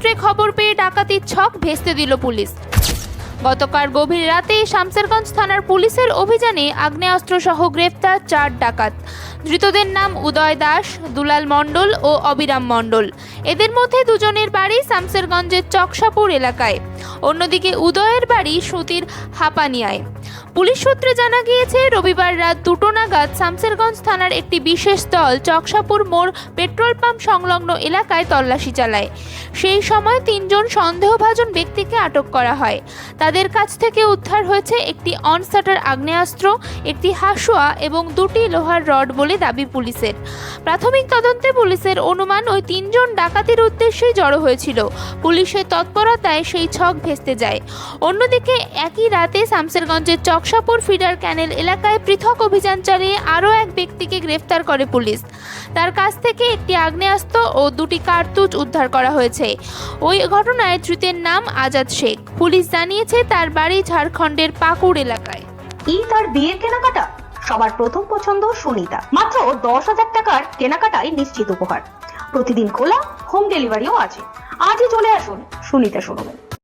সূত্রে খবর পেয়ে ডাকাতির ছক ভেস্তে দিল পুলিশ। গতকাল গভীর রাতে শামসেরগঞ্জ থানার পুলিশের অভিযানে আগ্নেয়াস্ত্র সহ গ্রেফতার 4 ডাকাত। ধৃতদের নাম উদয় দাস, দুলাল মণ্ডল ও অবিরাম মণ্ডল। এদের মধ্যে দুজনের বাড়ি শামসেরগঞ্জের চকসাপুর এলাকায়, অন্যদিকে উদয়ের বাড়ি সুতির হাপানিয়ায়। পুলিশ সূত্রে জানা গিয়েছে, রবিবার রাত 2টো নাগাদ শামসেরগঞ্জ থানার একটি বিশেষ দল চকসাপুর মোড় পেট্রোল পাম্প সংলগ্ন এলাকায় তল্লাশি চালায়। সেই সময় 3 জন সন্দেহভাজন ব্যক্তিকে আটক করা হয়। তাদের কাছ থেকে উদ্ধার হয়েছে একটি অনসাটার আগ্নেয়াস্ত্র, একটি হাসুয়া এবং 2টি লোহার রড বলে দাবি পুলিশের। প্রাথমিক তদন্তে পুলিশের অনুমান ওই 3 জন ডাকাতির উদ্দেশ্যেই জড়ো হয়েছিল। পুলিশের তৎপরতায় সেই ছক ভেস্তে যায়। অন্যদিকে একই রাতে শামসেরগঞ্জের চকসাপুর ফিডার ক্যানেল এলাকায় পৃথক অভিযান চালিয়ে আরও এক ব্যক্তিকে গ্রেফতার করে পুলিশ। তার কাছ থেকে একটি আগ্নেয়াস্ত্র ও 2টি কার্তুজ উদ্ধার করা হয়েছে। ওই ঘটনায় ধৃতের নাম আজাদ শেখ। পুলিশ জানিয়েছে তার বাড়ি ঝাড়খণ্ডের পাকুড় এলাকায়। ঈদ আর বিয়ের কেনাকাটা সবার প্রথম পছন্দ সুনিতা। মাত্র 10,000 টাকার কেনাকাটায় নিশ্চিত উপহার। প্রতিদিন খোলা, হোম ডেলিভারিও আছে। আজই চলে আসুন সুনিতা শোরুমে।